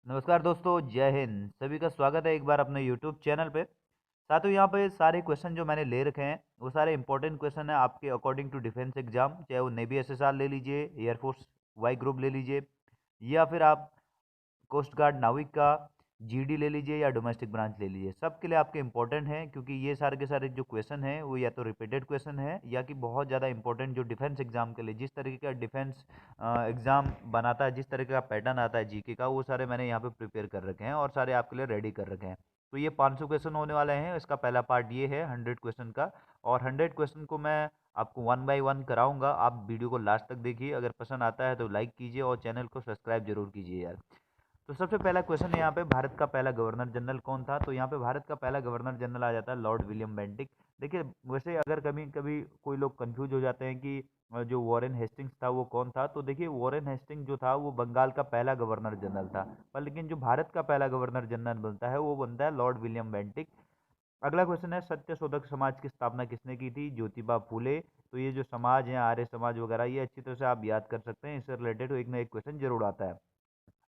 नमस्कार दोस्तों, जय हिंद। सभी का स्वागत है एक बार अपने यूट्यूब चैनल पे। साथियों, यहाँ पे सारे क्वेश्चन जो मैंने ले रखे हैं वो सारे इंपॉर्टेंट क्वेश्चन हैं आपके अकॉर्डिंग टू डिफेंस एग्जाम, चाहे वो नेवी एसएसआर ले लीजिए, एयरफोर्स वाई ग्रुप ले लीजिए, या फिर आप कोस्ट गार्ड नाविक का जीडी ले लीजिए या डोमेस्टिक ब्रांच ले लीजिए। सबके लिए आपके इंपॉर्टेंट हैं, क्योंकि ये सारे के सारे जो क्वेश्चन हैं वो या तो रिपीटेड क्वेश्चन है या कि बहुत ज़्यादा इंपॉर्टेंट जो डिफेंस एग्जाम के लिए जिस तरीके का डिफेंस एग्जाम बनाता है, जिस तरीके का पैटर्न आता है जीके का, वो सारे मैंने यहाँ पे प्रिपेयर कर रखे हैं और सारे आपके लिए रेडी कर रखे हैं। तो ये 500 क्वेश्चन होने वाले हैं। इसका पहला पार्ट ये है 100 क्वेश्चन का, और 100 क्वेश्चन को मैं आपको वन बाय वन कराऊंगा। आप वीडियो को लास्ट तक देखिए। अगर पसंद आता है तो लाइक कीजिए और चैनल को सब्सक्राइब जरूर कीजिए यार। तो सबसे पहला क्वेश्चन है यहाँ पे, भारत का पहला गवर्नर जनरल कौन था? तो यहाँ पे भारत का पहला गवर्नर जनरल आ जाता है लॉर्ड विलियम बेंटिक। देखिए, वैसे अगर कभी कभी कोई लोग कंफ्यूज हो जाते हैं कि जो वॉरेन हेस्टिंग्स था वो कौन था, तो देखिए वॉरेन हेस्टिंग जो था वो बंगाल का पहला गवर्नर जनरल था, पर लेकिन जो भारत का पहला गवर्नर जनरल बनता है वो बनता है लॉर्ड विलियम बेंटिक। अगला क्वेश्चन है, सत्य शोधक समाज की स्थापना किसने की थी? ज्योतिबा फूले। तो ये जो समाज है, आर्य समाज वगैरह, ये अच्छी तरह से आप याद कर सकते हैं। इससे रिलेटेड एक ना एक क्वेश्चन जरूर आता है।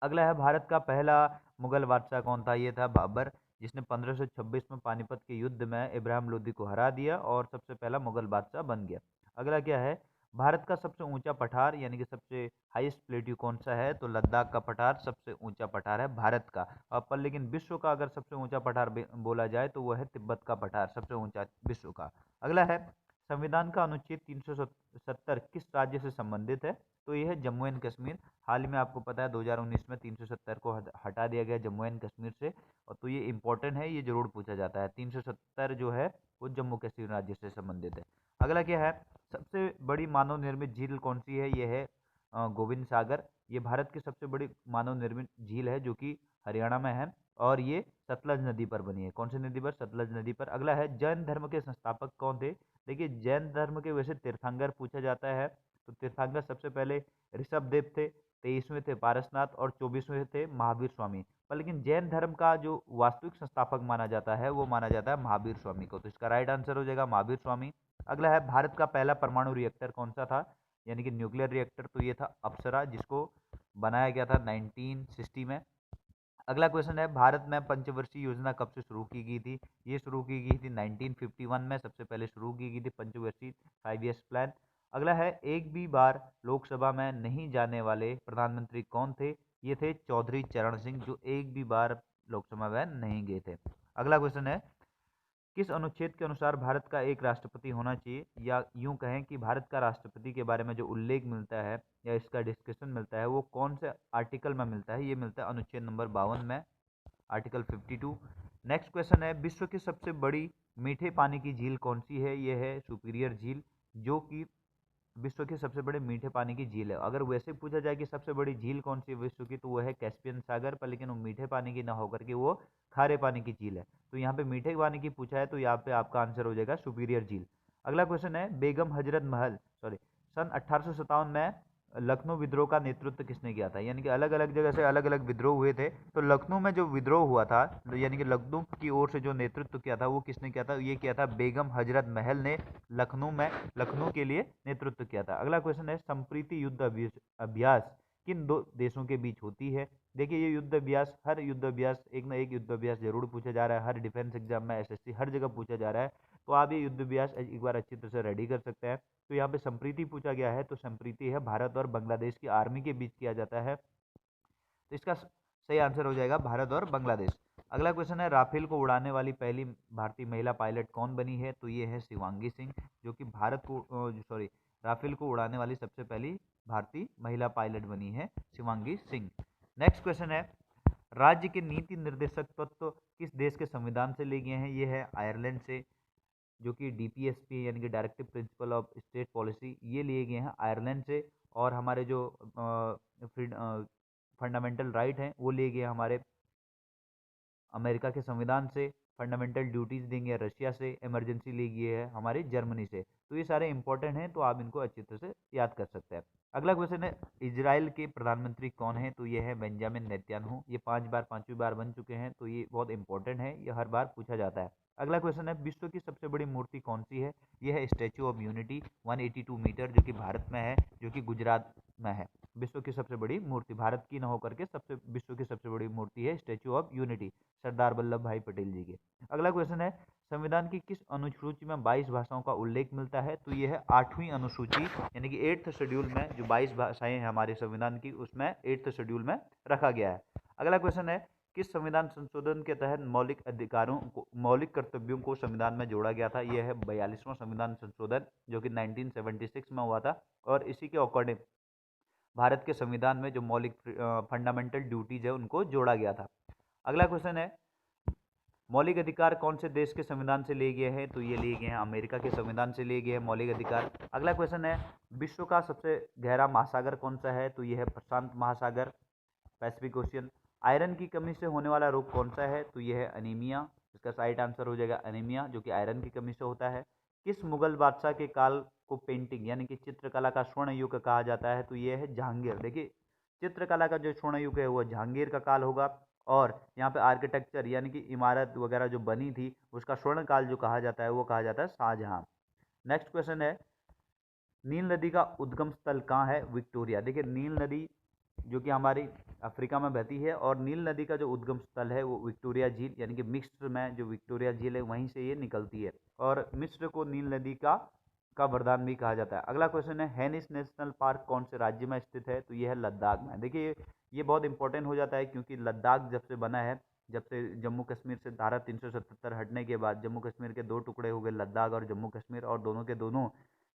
अगला है, भारत का पहला मुगल बादशाह कौन था? ये था बाबर, जिसने 1526 में पानीपत के युद्ध में इब्राहिम लोदी को हरा दिया और सबसे पहला मुगल बादशाह बन गया। अगला क्या है, भारत का सबसे ऊंचा पठार यानी कि सबसे हाईएस्ट प्लेट्यू कौन सा है? तो लद्दाख का पठार सबसे ऊंचा पठार है भारत का। पर लेकिन विश्व का अगर सबसे ऊंचा पठार बोला जाए तो वह है तिब्बत का पठार, सबसे ऊंचा विश्व का। अगला है, संविधान का अनुच्छेद 370 किस राज्य से संबंधित है? तो यह है जम्मू एंड कश्मीर। हाल ही में आपको पता है 2019 में 370 को हटा दिया गया जम्मू एंड कश्मीर से। और तो ये इंपॉर्टेंट है, ये जरूर पूछा जाता है। 370 जो है वो जम्मू कश्मीर राज्य से संबंधित है। अगला क्या है, सबसे बड़ी मानव निर्मित झील कौन सी है? ये है गोविंद सागर। ये भारत की सबसे बड़ी मानव निर्मित झील है जो कि हरियाणा में है, और ये सतलज नदी पर बनी है। कौन सी नदी पर? सतलज नदी पर। अगला है, जैन धर्म के संस्थापक कौन थे? देखिए, जैन धर्म के वैसे तीर्थंकर पूछा जाता है, तो तीर्थंकर सबसे पहले ऋषभ देव थे, 23वें थे पारसनाथ और 24वें थे महावीर स्वामी। पर लेकिन जैन धर्म का जो वास्तविक संस्थापक माना जाता है वो माना जाता है महावीर स्वामी को। तो इसका राइट आंसर हो जाएगा महावीर स्वामी। अगला है, भारत का पहला परमाणु रिएक्टर कौन सा था, यानी कि न्यूक्लियर रिएक्टर? तो ये था अप्सरा, जिसको बनाया गया था 1960 में। अगला क्वेश्चन है, भारत में पंचवर्षीय योजना कब से शुरू की गई थी? ये शुरू की गई थी 1951 में, सबसे पहले शुरू की गई थी पंचवर्षीय 5 ईयर्स प्लान। अगला है, एक भी बार लोकसभा में नहीं जाने वाले प्रधानमंत्री कौन थे? ये थे चौधरी चरण सिंह, जो एक भी बार लोकसभा में नहीं गए थे। अगला क्वेश्चन है, किस अनुच्छेद के अनुसार भारत का एक राष्ट्रपति होना चाहिए? या यूं कहें कि भारत का राष्ट्रपति के बारे में जो उल्लेख मिलता है या इसका डिस्कशन मिलता है वो कौन से आर्टिकल में मिलता है? ये मिलता है अनुच्छेद नंबर 52 में, आर्टिकल 52। नेक्स्ट क्वेश्चन है, विश्व की सबसे बड़ी मीठे पानी की झील कौन सी है? ये है सुपीरियर झील, जो कि विश्व की सबसे बड़े मीठे पानी की झील है। अगर वैसे पूछा जाए कि सबसे बड़ी झील कौन सी है विश्व की, तो वो है कैस्पियन सागर, पर लेकिन वो मीठे पानी की ना होकर के वो खारे पानी की झील है। तो यहाँ पे मीठे पानी की पूछा है तो यहाँ पे आपका आंसर हो जाएगा सुपीरियर झील। अगला क्वेश्चन है, बेगम हजरत महल सॉरी सन 1857 में लखनऊ विद्रोह का नेतृत्व किसने किया था? यानी कि अलग अलग जगह से अलग अलग विद्रोह हुए थे, तो लखनऊ में जो विद्रोह हुआ था, यानी कि लखनऊ की ओर से जो नेतृत्व किया था वो किसने किया था? ये किया था बेगम हजरत महल ने। लखनऊ में लखनऊ के लिए नेतृत्व किया था। अगला क्वेश्चन है, संप्रीति युद्ध अभ्यास किन दो देशों के बीच होती है? देखिए, ये युद्ध अभ्यास, हर युद्ध अभ्यास एक ना एक युद्ध अभ्यास जरूर पूछा जा रहा है, हर डिफेंस एग्जाम में, एसएससी हर जगह पूछा जा रहा है। तो आप ये युद्ध अभ्यास एक बार अच्छी तरह से रेडी कर सकते हैं। तो यहाँ पे संप्रीति पूछा गया है, तो संप्रीति है भारत और बांग्लादेश की आर्मी के बीच किया जाता है। तो इसका सही आंसर हो जाएगा भारत और बांग्लादेश। अगला क्वेश्चन है, राफेल को उड़ाने वाली पहली भारतीय महिला पायलट कौन बनी है? तो ये है शिवांगी सिंह, जो कि भारत को सॉरी राफेल को उड़ाने वाली सबसे पहली भारतीय महिला पायलट बनी है शिवांगी सिंह। नेक्स्ट क्वेश्चन है, राज्य के नीति निर्देशक तत्व किस देश के संविधान से लिए गए हैं? ये है आयरलैंड से, जो कि डीपीएसपी यानी कि directive principle of state policy, ये लिए गए हैं आयरलैंड से। और हमारे जो फंडामेंटल राइट हैं वो लिए गए हमारे अमेरिका के संविधान से। फंडामेंटल ड्यूटीज देंगे रशिया से, इमरजेंसी ली गई है हमारी जर्मनी से। तो ये सारे इंपॉर्टेंट हैं, तो आप इनको अच्छी तरह से याद कर सकते हैं। अगला क्वेश्चन है, इजराइल के प्रधानमंत्री कौन है? तो ये है बेंजामिन नेतन्याहू। ये 5 बार 5वीं बार बन चुके हैं, तो ये बहुत इंपॉर्टेंट है, ये हर बार पूछा जाता है। अगला क्वेश्चन है, विश्व की सबसे बड़ी मूर्ति कौन सी है? यह है स्टैचू ऑफ यूनिटी, 182 मीटर, जो कि भारत में है, जो कि गुजरात में है। विश्व की सबसे बड़ी मूर्ति, भारत की न होकर के सबसे विश्व की सबसे बड़ी मूर्ति है statue of unity, Sardar Vallabh भाई पटेल जी की। अगला क्वेश्चन है, संविधान की किस अनुसूची में 22 भाषाओं का उल्लेख मिलता है? तो यह है 8वीं अनुसूची, यानी कि 8th शेड्यूल में जो 22 भाषाएं हैं हमारे संविधान की, उसमें 8th शेड्यूल में रखा गया है। अगला क्वेश्चन है, किस संविधान संशोधन के तहत मौलिक अधिकारों को, मौलिक कर्तव्यों को संविधान में जोड़ा गया था? यह है 42वां संविधान संशोधन, जो कि 1976 में हुआ था, और इसी के अकॉर्डिंग भारत के संविधान में जो मौलिक फंडामेंटल ड्यूटीज है उनको जोड़ा गया था। अगला क्वेश्चन है, मौलिक अधिकार कौन से देश के संविधान से लिए गए हैं? तो ये लिए गए हैं अमेरिका के संविधान से लिए गए हैं मौलिक अधिकार। अगला क्वेश्चन है, विश्व का सबसे गहरा महासागर कौन सा है? तो यह है प्रशांत महासागर, पैसिफिक ओशियन। आयरन की कमी से होने वाला रोग कौन सा है? तो यह है अनीमिया, इसका राइट आंसर हो जाएगा अनीमिया, जो कि आयरन की कमी से होता है। किस मुगल बादशाह के काल को पेंटिंग यानी कि चित्रकला का स्वर्ण युग कहा जाता है? तो यह है जहांगीर। देखिए, चित्रकला का जो स्वर्ण युग है वो जहांगीर का काल होगा, और यहाँ पे आर्किटेक्चर यानी कि इमारत वगैरह जो बनी थी उसका स्वर्ण काल जो कहा जाता है वो कहा जाता है शाहजहां। नेक्स्ट क्वेश्चन है, नील नदी का उद्गम स्थल कहाँ है? विक्टोरिया। देखिए, नील नदी जो कि हमारी अफ्रीका में बहती है, और नील नदी का जो उद्गम स्थल है वो विक्टोरिया झील यानी कि मिस्र में जो विक्टोरिया झील है वहीं से ये निकलती है, और मिस्र को नील नदी का वरदान भी कहा जाता है। अगला क्वेश्चन है, हेनिस नेशनल पार्क कौन से राज्य में स्थित है? तो ये है लद्दाख में। देखिए, ये बहुत इंपॉर्टेंट हो जाता है, क्योंकि लद्दाख जब से बना है, जब से जम्मू कश्मीर से धारा 377 हटने के बाद जम्मू कश्मीर के दो टुकड़े हो गए, लद्दाख और जम्मू कश्मीर, और दोनों के दोनों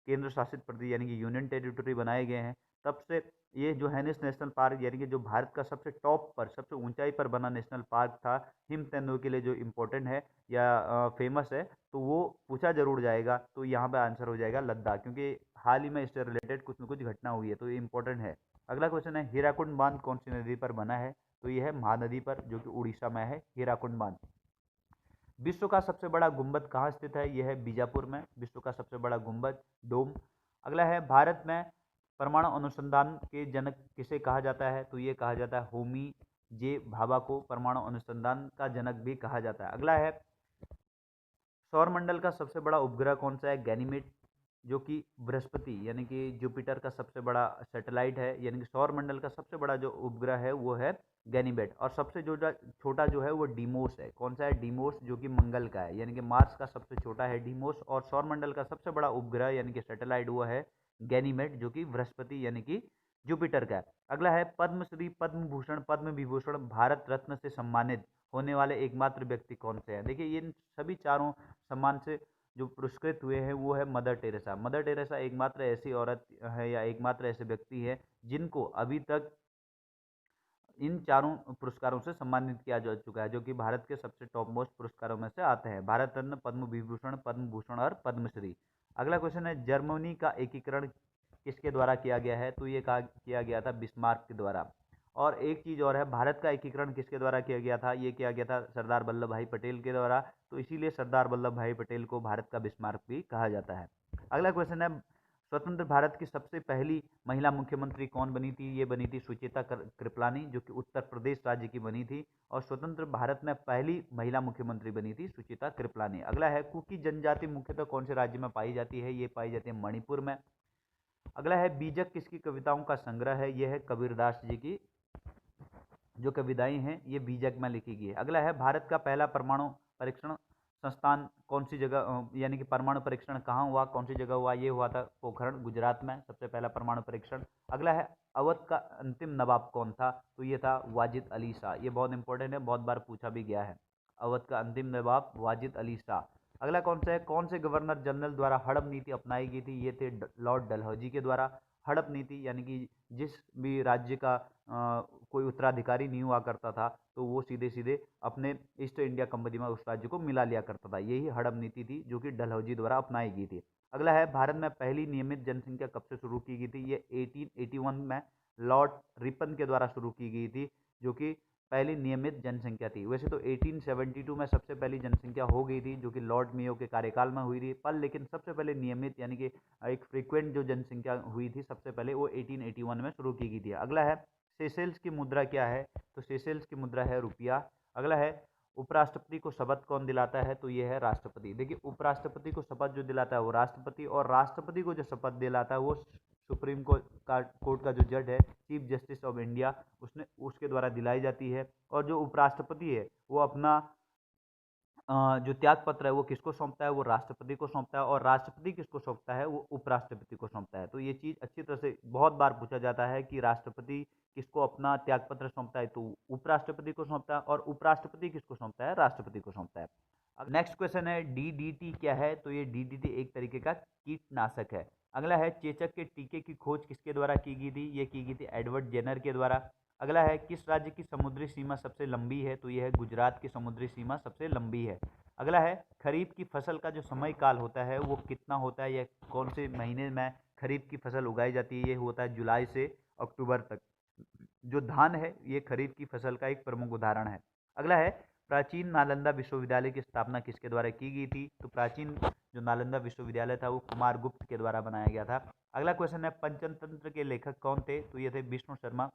केंद्र शासित प्रदेश यानी कि यूनियन टेरिटरी बनाए गए हैं, तब से ये जो हेनिस नेशनल पार्क यानी कि जो भारत का सबसे टॉप पर, सबसे ऊंचाई पर बना नेशनल पार्क था, हिम तेंदुओं के लिए जो इम्पोर्टेंट है या फेमस है, तो वो पूछा जरूर जाएगा। तो यहाँ पे आंसर हो जाएगा लद्दाख, क्योंकि हाल ही में इससे रिलेटेड कुछ न कुछ घटना हुई है, तो ये इंपॉर्टेंट है। अगला क्वेश्चन है, हीराकुंड बांध कौन सी नदी पर बना है? तो ये है महानदी पर, जो कि उड़ीसा में है हीराकुंड बांध। विश्व का सबसे बड़ा गुंबद कहाँ स्थित है? यह है बीजापुर में, विश्व का सबसे बड़ा गुंबद, डोम। अगला है, भारत में परमाणु अनुसंधान के जनक किसे कहा जाता है? तो ये कहा जाता है होमी जे भाभा को परमाणु अनुसंधान का जनक भी कहा जाता है। अगला है, सौरमंडल का सबसे बड़ा उपग्रह कौन सा है? गैनीमेड, जो कि बृहस्पति यानी कि जुपिटर का सबसे बड़ा सैटेलाइट है, यानी कि सौरमंडल का सबसे बड़ा जो उपग्रह है वो है गैनीमेड। और सबसे जो छोटा जो है वो डीमोस है। कौन सा है? डीमोस, जो कि मंगल का है, यानी कि मार्स का सबसे छोटा है डीमोस, और सौरमंडल का सबसे बड़ा उपग्रह यानी कि सैटेलाइट वो है गैनीमेड, जो कि बृहस्पति यानी कि जुपिटर का है। अगला है, पद्मश्री, पद्म भूषण, पद्म विभूषण, भारत रत्न से सम्मानित होने वाले एकमात्र व्यक्ति कौन से हैं? देखिए, इन सभी चारों सम्मान से जो पुरस्कृत हुए हैं वो है मदर टेरेसा। मदर टेरेसा एकमात्र ऐसी औरत है या एकमात्र ऐसे व्यक्ति है जिनको अभी तक इन चारों पुरस्कारों से सम्मानित किया जा चुका है, जो कि भारत के सबसे टॉप मोस्ट पुरस्कारों में से आते हैं, भारत रत्न, पद्म विभूषण, पद्म भूषण और पद्मश्री। अगला क्वेश्चन है, जर्मनी का एकीकरण किसके द्वारा किया गया है? तो ये कहा किया गया था बिस्मार्क के द्वारा। और एक चीज़ और है, भारत का एकीकरण किसके द्वारा किया गया था? ये किया गया था सरदार वल्लभ भाई पटेल के द्वारा, तो इसीलिए सरदार वल्लभ भाई पटेल को भारत का बिस्मार्क भी कहा जाता है। अगला क्वेश्चन है, स्वतंत्र भारत की सबसे पहली महिला मुख्यमंत्री कौन बनी थी? ये बनी थी सुचेता कृपलानी, जो कि उत्तर प्रदेश राज्य की बनी थी, और स्वतंत्र भारत में पहली महिला मुख्यमंत्री बनी थी सुचेता कृपलानी। अगला है, कुकी जनजाति मुख्यतः कौन से राज्य में पाई जाती है? ये पाई जाती है मणिपुर में। अगला है, बीजक किसकी कविताओं का संग्रह है? यह है कबीरदास जी की जो कविताएं हैं ये बीजक में लिखी गई है। अगला है, भारत का पहला परमाणु परीक्षण संस्थान कौन सी जगह यानी कि परमाणु परीक्षण कहाँ हुआ, कौन सी जगह हुआ? ये हुआ था पोखरण, गुजरात में, सबसे पहला परमाणु परीक्षण। अगला है, अवध का अंतिम नवाब कौन था? तो ये था वाजिद अली शाह। ये बहुत इंपॉर्टेंट है, बहुत बार पूछा भी गया है। अवध का अंतिम नवाब वाजिद अली शाह। अगला कौन सा है, कौन से गवर्नर जनरल द्वारा हड़प नीति अपनाई गई थी? ये थे लॉर्ड डलहौजी के द्वारा। हड़प नीति यानी कि जिस भी राज्य का कोई उत्तराधिकारी नहीं हुआ करता था तो वो सीधे सीधे अपने ईस्ट इंडिया कंपनी में उस राज्य को मिला लिया करता था। यही हड़प नीति थी जो कि डलहौजी द्वारा अपनाई गई थी। अगला है, भारत में पहली नियमित जनसंख्या कब से शुरू की गई थी? ये 1881 में लॉर्ड रिपन के द्वारा शुरू की गई थी, जो कि पहली नियमित जनसंख्या थी। वैसे तो 1872 में सबसे पहली जनसंख्या हो गई थी, जो कि लॉर्ड मेयो के कार्यकाल में हुई थी, पर लेकिन सबसे पहले नियमित यानी कि एक फ्रीक्वेंट जो जनसंख्या हुई थी सबसे पहले वो 1881 में शुरू की गई थी। अगला है, सेशेल्स की मुद्रा क्या है? तो सेशेल्स की मुद्रा है रुपया। अगला है, उपराष्ट्रपति को शपथ कौन दिलाता है? तो ये है राष्ट्रपति। देखिए, उपराष्ट्रपति को शपथ जो दिलाता है वो राष्ट्रपति, और राष्ट्रपति को जो शपथ दिलाता है वो सुप्रीम कोर्ट का जो जज है, चीफ जस्टिस ऑफ इंडिया, उसके द्वारा दिलाई जाती है। और जो उपराष्ट्रपति है वो अपना जो त्याग पत्र है वो किसको सौंपता है, वो राष्ट्रपति को सौंपता है। और राष्ट्रपति किसको सौंपता है, वो उपराष्ट्रपति को सौंपता है। तो ये चीज़ अच्छी तरह से बहुत बार पूछा जाता है कि राष्ट्रपति किसको अपना त्याग पत्र सौंपता है, तो उपराष्ट्रपति को सौंपता है। और उपराष्ट्रपति किसको सौंपता है, राष्ट्रपति को सौंपता है। अब नेक्स्ट क्वेश्चन है डीडीटी क्या है, तो ये डीडीटी एक तरीके का कीटनाशक है। अगला है चेचक के टीके की खोज किसके द्वारा की गई थी, ये की गई थी एडवर्ड जेनर के द्वारा। अगला है किस राज्य की समुद्री सीमा सबसे लंबी है, तो यह है गुजरात की समुद्री सीमा सबसे लंबी है। अगला है खरीफ की फसल का जो समय काल होता है वो कितना होता है, यह कौन से महीने में खरीफ की फसल उगाई जाती है, ये होता है जुलाई से अक्टूबर तक। जो धान है ये खरीफ की फसल का एक प्रमुख उदाहरण है। अगला है प्राचीन नालंदा विश्वविद्यालय की स्थापना किसके द्वारा की गई थी, तो प्राचीन जो नालंदा विश्वविद्यालय था वो कुमारगुप्त के द्वारा बनाया गया था। अगला क्वेश्चन है पंचतंत्र के लेखक कौन थे, तो ये थे विष्णु शर्मा।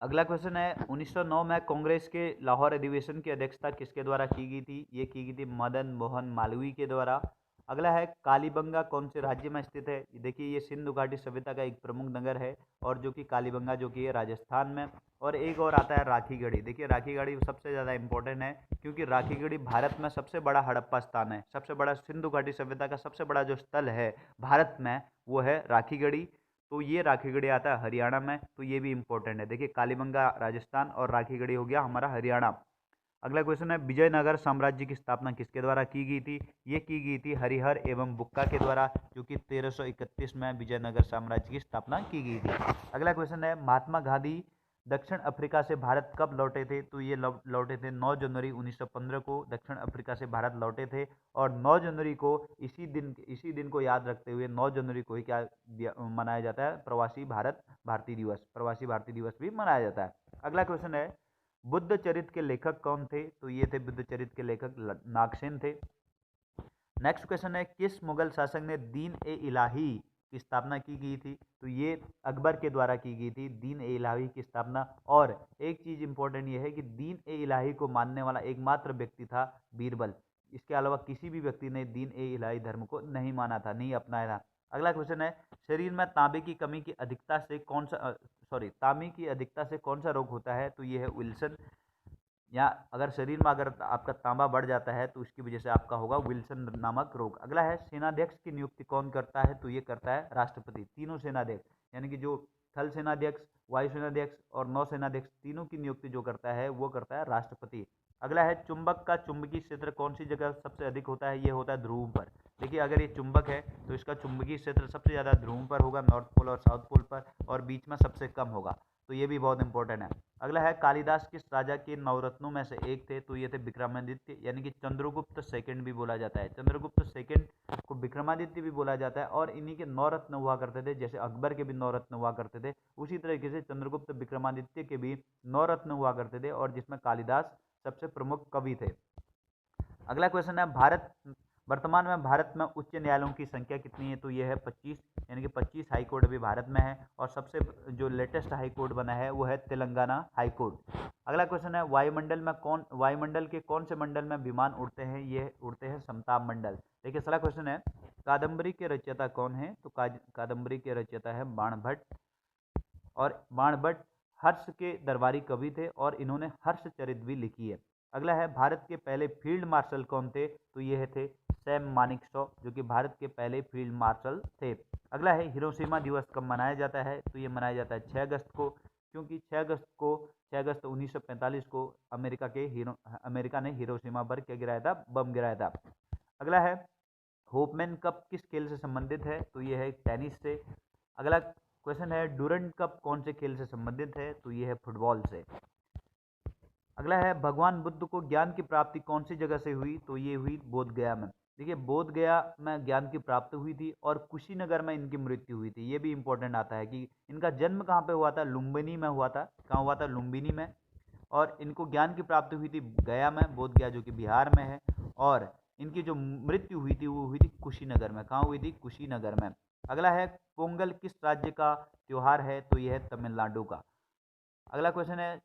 अगला क्वेश्चन है 1909 में कांग्रेस के लाहौर अधिवेशन की अध्यक्षता किसके द्वारा की गई थी, ये की गई थी मदन मोहन मालवीय के द्वारा। अगला है कालीबंगा कौन से राज्य में स्थित है, देखिए ये सिंधु घाटी सभ्यता का एक प्रमुख नगर है, और जो कि कालीबंगा जो कि है राजस्थान में। और एक और आता है राखीगढ़ी। देखिए राखीगढ़ी सबसे ज़्यादा इंपॉर्टेंट है क्योंकि राखीगढ़ी भारत में सबसे बड़ा हड़प्पा स्थान है, सबसे बड़ा सिंधु घाटी सभ्यता का सबसे बड़ा जो स्थल है भारत में वो है राखीगढ़ी। तो ये राखीगढ़ी आता है हरियाणा में, तो ये भी इंपॉर्टेंट है। देखिए कालीबंगा राजस्थान और राखीगढ़ी हो गया हमारा हरियाणा। अगला क्वेश्चन है विजयनगर साम्राज्य की स्थापना किसके द्वारा की गई थी, ये की गई थी हरिहर एवं बुक्का के द्वारा, जो कि 1331 में विजयनगर साम्राज्य की स्थापना की गई थी। अगला क्वेश्चन है महात्मा गांधी दक्षिण अफ्रीका से भारत कब लौटे थे, तो ये लौटे थे 9 जनवरी 1915 को दक्षिण अफ्रीका से भारत लौटे थे। और 9 जनवरी को इसी दिन को याद रखते हुए 9 जनवरी को ही क्या मनाया जाता है, प्रवासी भारतीय दिवस भी मनाया जाता है। अगला क्वेश्चन है बुद्ध चरित्र के लेखक कौन थे, तो ये थे बुद्ध चरित्र के लेखक नागसेन थे। नेक्स्ट क्वेश्चन है किस मुगल शासक ने दीन ए इलाही की स्थापना की गई थी, तो ये अकबर के द्वारा की गई थी दीन ए इलाही की स्थापना। और एक चीज़ इंपॉर्टेंट ये है कि दीन ए इलाही को मानने वाला एकमात्र व्यक्ति था बीरबल। इसके अलावा किसी भी व्यक्ति ने दीन ए इलाही धर्म को नहीं माना था, नहीं अपनाया था। अगला क्वेश्चन है शरीर में तांबे की कमी की अधिकता से तांबे की अधिकता से कौन सा रोग होता है, तो ये है विल्सन। या अगर शरीर में अगर आपका तांबा बढ़ जाता है तो उसकी वजह से आपका होगा विल्सन नामक रोग। अगला है सेनाध्यक्ष की नियुक्ति कौन करता है, तो ये करता है राष्ट्रपति। तीनों सेनाध्यक्ष यानी कि जो थल सेनाध्यक्ष, वायु सेनाध्यक्ष और नौ सेनाध्यक्ष, तीनों की नियुक्ति जो करता है वो करता है राष्ट्रपति। अगला है चुंबक का चुंबकीय क्षेत्र कौन सी जगह सबसे अधिक होता है, ये होता है ध्रुव पर। देखिए अगर ये चुंबक है तो इसका चुंबकीय क्षेत्र सबसे ज़्यादा ध्रुव पर होगा, नॉर्थ पोल और साउथ पोल पर, और बीच में सबसे कम होगा। तो ये भी बहुत इंपॉर्टेंट है। अगला है कालिदास किस राजा के नवरत्नों में से एक थे, तो ये थे विक्रमादित्य यानी कि चंद्रगुप्त सेकंड भी बोला जाता है। चंद्रगुप्त सेकंड को विक्रमादित्य भी बोला जाता है। और इन्हीं के 9 रत्न हुआ करते थे, जैसे अकबर के भी 9 रत्न हुआ करते थे, उसी तरीके से चंद्रगुप्त विक्रमादित्य के भी 9 रत्न हुआ करते थे, और जिसमें कालिदास सबसे प्रमुख कवि थे। अगला क्वेश्चन है वर्तमान में भारत में उच्च न्यायालयों की संख्या कितनी है, तो यह है 25, यानी कि 25 हाई कोर्ट अभी भारत में है। और सबसे जो लेटेस्ट हाई कोर्ट बना है वो है तेलंगाना हाई कोर्ट। अगला क्वेश्चन है वायुमंडल के कौन से मंडल में विमान उड़ते हैं, ये उड़ते हैं समताप मंडल। देखिए अगला क्वेश्चन है कादम्बरी के रचयिता कौन है, तो कादम्बरी के रचयिता है बाणभट्ट। और बाणभट्ट हर्ष के दरबारी कवि थे और इन्होंने हर्ष चरित भी लिखी है। अगला है भारत के पहले फील्ड मार्शल कौन थे, तो ये थे सैम मानेकशॉ, जो कि भारत के पहले फील्ड मार्शल थे। अगला है हिरोशिमा दिवस कब मनाया जाता है, तो ये मनाया जाता है 6 अगस्त को, क्योंकि 6 अगस्त 1945 को अमेरिका ने हिरोशिमा पर क्या गिराया था, बम गिराया था। अगला है होपमैन कप किस खेल से संबंधित है, तो ये है टेनिस से। अगला क्वेश्चन है डूरंड कप कौन से खेल से संबंधित है, तो ये है फुटबॉल से। अगला है भगवान बुद्ध को ज्ञान की प्राप्ति कौन सी जगह से हुई, तो ये हुई बोध गया में। देखिए बोध गया में ज्ञान की प्राप्ति हुई थी और कुशीनगर में इनकी मृत्यु हुई थी। ये भी इंपॉर्टेंट आता है कि इनका जन्म कहाँ पे हुआ था, लुम्बिनी में हुआ था। कहाँ हुआ था, लुम्बिनी में। और इनको ज्ञान की प्राप्ति हुई थी गया में, बोध गया जो कि बिहार में है। और इनकी जो मृत्यु हुई थी वो हुई थी कुशीनगर में। कहाँ हुई थी, कुशीनगर में। अगला है पोंगल किस राज्य का त्योहार है, तो यह है तमिलनाडु का। अगला क्वेश्चन है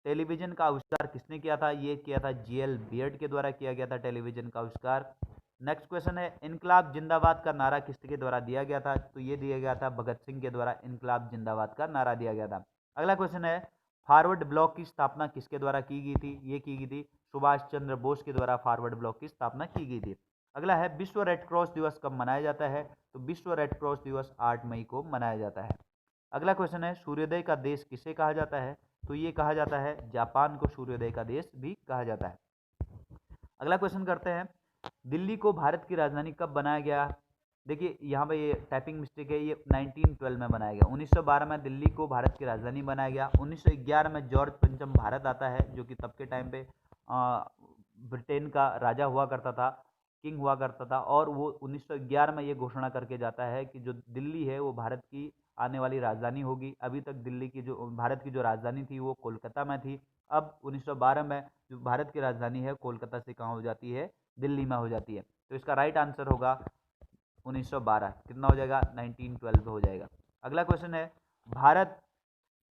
टेलीविजन का आविष्कार किसने किया था, ये किया था जीएल बियर्ड के द्वारा किया गया था टेलीविजन का आविष्कार। नेक्स्ट क्वेश्चन है, इनकलाब जिंदाबाद का नारा किसके द्वारा दिया गया था? तो ये दिया गया था भगत सिंह के द्वारा इनकलाब जिंदाबाद का नारा दिया गया था। अगला क्वेश्चन है, फॉरवर्ड ब्लॉक की स्थापना किसके द्वारा की गई थी? ये की गई थी सुभाष चंद्र बोस के द्वारा फॉरवर्ड ब्लॉक की स्थापना की गई थी। अगला है, विश्व रेड क्रॉस दिवस कब मनाया जाता है? तो विश्व रेड क्रॉस दिवस 8 मई को मनाया जाता है। अगला क्वेश्चन है, सूर्योदय का देश किसे कहा जाता है? तो ये कहा जाता है जापान को सूर्योदय का देश भी कहा जाता है। अगला क्वेश्चन करते हैं, दिल्ली को भारत की राजधानी कब बनाया गया? देखिए यहाँ पे ये टाइपिंग मिस्टेक है, ये 1912 में बनाया गया। 1912 में दिल्ली को भारत की राजधानी बनाया गया। 1911 में जॉर्ज पंचम भारत आता है, जो कि तब के टाइम पे ब्रिटेन का राजा हुआ करता था, किंग हुआ करता था, और वो 1911 में ये घोषणा करके जाता है कि जो दिल्ली है वो भारत की आने वाली राजधानी होगी। अभी तक दिल्ली की जो भारत की जो राजधानी थी वो कोलकाता में थी। अब 1912 में जो भारत की राजधानी है कोलकाता से कहाँ हो जाती है? दिल्ली में हो जाती है। तो इसका राइट आंसर होगा 1912। कितना हो जाएगा? 1912 हो जाएगा। अगला क्वेश्चन है, भारत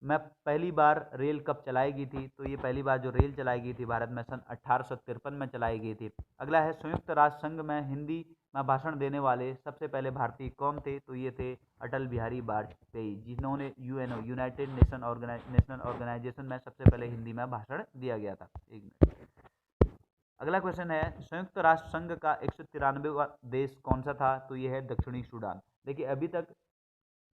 में पहली बार रेल कब चलाई गई थी? तो ये पहली बार जो रेल चलाई गई थी भारत में सन 1853 में चलाई गई थी। अगला है, संयुक्त राष्ट्र संघ में हिंदी में भाषण देने वाले सबसे पहले भारतीय कौन थे? तो ये थे अटल बिहारी वाजपेयी, जिन्होंने यूएनओ यूनाइटेड नेशनल ऑर्गेनाइजेशन में सबसे पहले हिंदी में भाषण दिया गया था। एक मिनट। अगला क्वेश्चन है, संयुक्त राष्ट्र संघ का 193वां देश कौन सा था? तो ये है दक्षिणी सूडान। देखिए अभी तक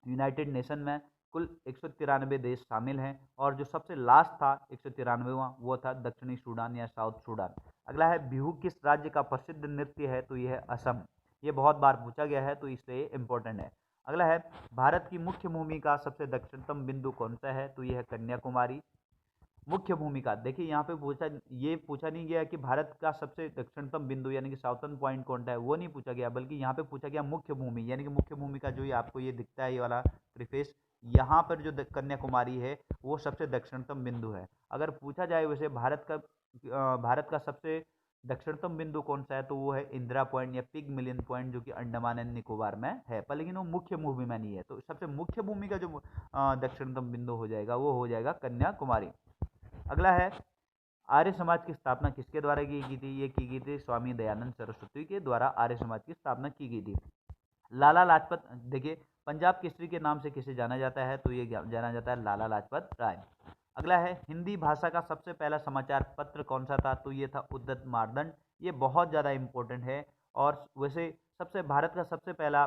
यूनाइटेड नेशन में कुल 193 देश शामिल हैं, और जो सबसे लास्ट था 193वां वो था दक्षिणी सूडान या साउथ सूडान। अगला है, बिहू किस राज्य का प्रसिद्ध नृत्य है? तो यह है असम। ये बहुत बार पूछा गया है तो इसलिए इम्पोर्टेंट है। अगला है, भारत की मुख्य भूमि का सबसे दक्षिणतम बिंदु कौन सा है? तो यह है कन्याकुमारी। मुख्य भूमिका, देखिए यहाँ पे पूछा नहीं गया कि भारत का सबसे दक्षिणतम बिंदु यानी कि साउथर्न पॉइंट कौन सा है, वो नहीं पूछा गया, बल्कि यहाँ पे पूछा गया मुख्य भूमि, यानी कि मुख्य भूमिका जो ये आपको ये दिखता है ये वाला प्रीफेस, यहाँ पर जो कन्याकुमारी है वो सबसे दक्षिणतम बिंदु है। अगर पूछा जाए वैसे भारत का सबसे दक्षिणतम बिंदु कौन सा है, तो वो है इंदिरा पॉइंट या पिग मिलियन पॉइंट, जो कि अंडमान एंड निकोबार में है, पर लेकिन वो मुख्य भूमि में नहीं है। तो सबसे मुख्य भूमि का जो दक्षिणतम बिंदु हो जाएगा वो हो जाएगा कन्याकुमारी। अगला है, आर्य समाज की स्थापना किसके द्वारा की गई थी? ये की गई थी स्वामी दयानंद सरस्वती के द्वारा आर्य समाज की स्थापना की गई थी। लाला लाजपत, देखिए पंजाब केसरी के नाम से किसे जाना जाता है? तो ये जाना जाता है लाला लाजपत राय। अगला है, हिंदी भाषा का सबसे पहला समाचार पत्र कौन सा था? तो ये था उद्यत मारदंड। ये बहुत ज़्यादा इम्पोर्टेंट है। और वैसे भारत का सबसे पहला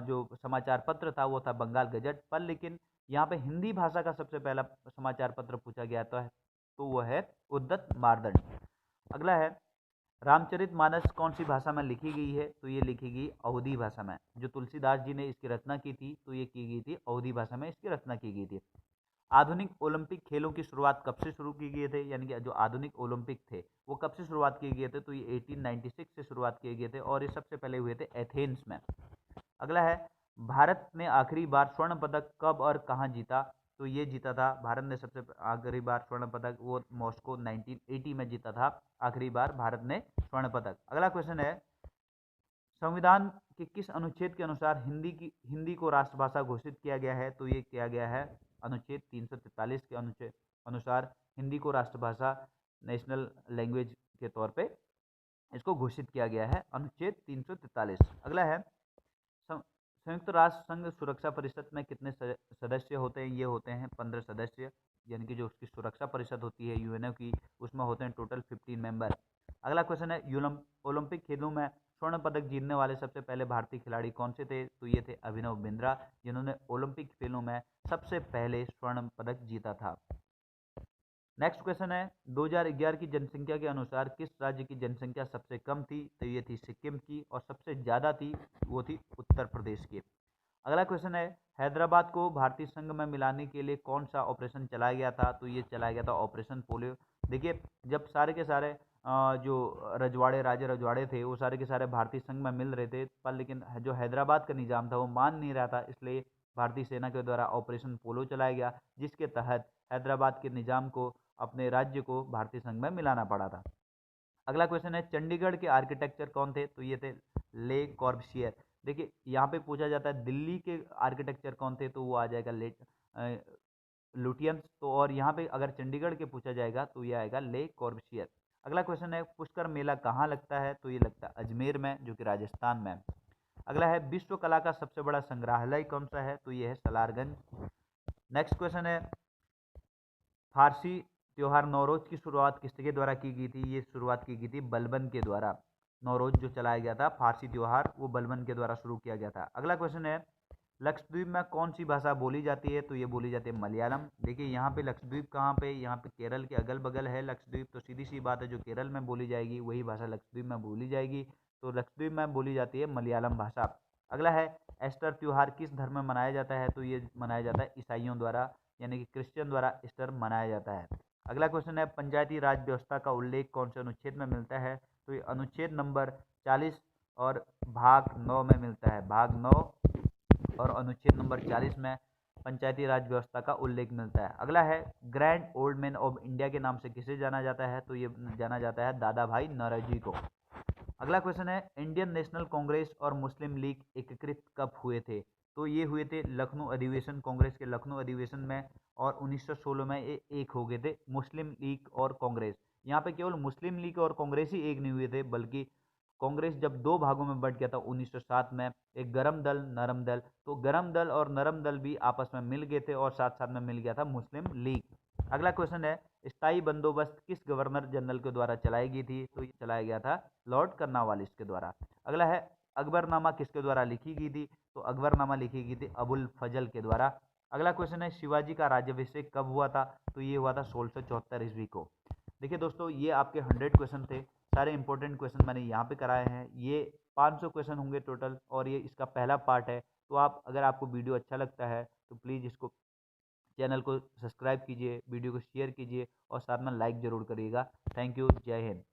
जो समाचार पत्र था वो था बंगाल गजट, पर लेकिन यहाँ पे हिंदी भाषा का सबसे पहला समाचार पत्र पूछा गया तो वो है उद्यत मारदंड। अगला है, रामचरितमानस कौन सी भाषा में लिखी गई है? तो ये लिखी गई अवधी भाषा में। जो तुलसीदास जी ने इसकी रचना की थी तो ये की गई थी अवधी भाषा में, इसकी रचना की गई थी। आधुनिक ओलंपिक खेलों की शुरुआत कब से शुरू की गए थे? यानी कि जो आधुनिक ओलंपिक थे वो कब से शुरुआत किए गए थे? तो ये 1896 से शुरुआत किए गए थे, और ये सबसे पहले हुए थे एथेंस में। अगला है, भारत ने आखिरी बार स्वर्ण पदक कब और कहाँ जीता? तो ये जीता था भारत ने सबसे आखिरी बार स्वर्ण पदक वो मॉस्को 1980 में जीता था आखिरी बार भारत ने स्वर्ण पदक। अगला क्वेश्चन है, संविधान के किस अनुच्छेद के अनुसार हिंदी को राष्ट्रभाषा घोषित किया गया है? तो ये किया गया है अनुच्छेद 343 के अनुसार हिंदी को राष्ट्रभाषा नेशनल लैंग्वेज के तौर पे इसको घोषित किया गया है, अनुच्छेद 343। अगला है, संयुक्त राष्ट्र संघ सुरक्षा परिषद में कितने सदस्य होते हैं? ये होते हैं 15 सदस्य, यानी कि जो उसकी सुरक्षा परिषद होती है यूएनओ की, उसमें होते हैं टोटल 15 मेंबर। अगला क्वेश्चन है, ओलंपिक खेलों में स्वर्ण पदक जीतने वाले सबसे पहले भारतीय खिलाड़ी कौन से थे? तो ये थे अभिनव बिंद्रा, जिन्होंने ओलंपिक खेलों में सबसे पहले स्वर्ण पदक जीता था। नेक्स्ट क्वेश्चन है, 2011 की जनसंख्या के अनुसार किस राज्य की जनसंख्या सबसे कम थी? तो ये थी सिक्किम की, और सबसे ज़्यादा थी वो थी उत्तर प्रदेश की। अगला क्वेश्चन है, हैदराबाद को भारतीय संघ में मिलाने के लिए कौन सा ऑपरेशन चलाया गया था? तो ये चलाया गया था ऑपरेशन पोलियो। देखिए जब सारे के सारे जो रजवाड़े थे वो सारे के सारे भारतीय संघ में मिल रहे थे, पर लेकिन जो हैदराबाद का निज़ाम था वो मान नहीं रहा था, इसलिए भारतीय सेना के द्वारा ऑपरेशन पोलो चलाया गया, जिसके तहत हैदराबाद के निज़ाम को अपने राज्य को भारतीय संघ में मिलाना पड़ा था। अगला क्वेश्चन है, चंडीगढ़ के आर्किटेक्चर कौन थे? तो ये थे ले कॉर्बसियर। देखिए यहाँ पे पूछा जाता है दिल्ली के आर्किटेक्चर कौन थे, तो वो आ जाएगा लुटियंस। तो और यहाँ पे अगर चंडीगढ़ के पूछा जाएगा तो ये आएगा ले कॉर्बसियर। अगला क्वेश्चन है पुष्कर मेला कहाँ लगता है, तो ये लगता है अजमेर में, जो कि राजस्थान में है। अगला है विश्व कला का सबसे बड़ा संग्रहालय कौन सा है, तो ये है सलारगंज। नेक्स्ट क्वेश्चन है फारसी त्योहार नौरोज की शुरुआत किसके द्वारा की गई थी, ये शुरुआत की गई थी बलबन के द्वारा। नौरोज जो चलाया गया था फारसी त्योहार, वो बलबन के द्वारा शुरू किया गया था। अगला क्वेश्चन है लक्षद्वीप में कौन सी भाषा बोली जाती है, तो ये बोली जाती है मलयालम। देखिए यहाँ पे लक्षद्वीप कहाँ पे, यहाँ पे केरल के अगल बगल है लक्षद्वीप, तो सीधी सी बात है जो केरल में बोली जाएगी वही भाषा लक्षद्वीप में बोली जाएगी, तो लक्षद्वीप में बोली जाती है मलयालम भाषा। अगला है एस्टर त्योहार किस धर्म में मनाया जाता है, तो ये मनाया जाता है ईसाइयों द्वारा, यानी कि क्रिश्चियन द्वारा ईस्टर मनाया जाता है। अगला क्वेश्चन है पंचायती राज व्यवस्था का उल्लेख कौन से अनुच्छेद में मिलता है, तो ये अनुच्छेद नंबर 40 और भाग 9 में मिलता है। भाग 9 और अनुच्छेद नंबर 40 में पंचायती राज व्यवस्था का उल्लेख मिलता है। अगला है grand old man of India के नाम से किसे जाना जाता है, तो ये जाना जाता है दादा भाई नौरोजी को। अगला क्वेश्चन है इंडियन नेशनल कांग्रेस और मुस्लिम लीग एकीकृत कब हुए थे, तो ये हुए थे लखनऊ अधिवेशन, कांग्रेस के लखनऊ अधिवेशन में, और 1916 में ये एक हो गए थे मुस्लिम लीग और कांग्रेस। यहाँ पे केवल मुस्लिम लीग और कांग्रेस ही एक नहीं हुए थे, बल्कि कांग्रेस जब दो भागों में बंट गया था 1907 में, एक गरम दल नरम दल, तो गरम दल और नरम दल भी आपस में मिल गए थे और साथ साथ में मिल गया था मुस्लिम लीग। अगला क्वेश्चन है स्थायी बंदोबस्त किस गवर्नर जनरल के द्वारा चलाई गई थी, तो ये चलाया गया था लॉर्ड कर्नवालिस के द्वारा। अगला है अकबरनामा किसके द्वारा लिखी गई थी, तो अकबरनामा लिखी गई थी अबुल फजल के द्वारा। अगला क्वेश्चन है शिवाजी का राज्याभिषेक कब हुआ था, तो ये हुआ था 1674 ईस्वी को। देखिए दोस्तों ये आपके 100 क्वेश्चन थे, सारे इंपॉर्टेंट क्वेश्चन मैंने यहाँ पे कराए हैं। ये 500 क्वेश्चन होंगे टोटल, और ये इसका पहला पार्ट है। तो आप अगर आपको वीडियो अच्छा लगता है तो प्लीज़ इसको चैनल को सब्सक्राइब कीजिए, वीडियो को शेयर कीजिए और साथ में लाइक ज़रूर करिएगा। थैंक यू, जय हिंद।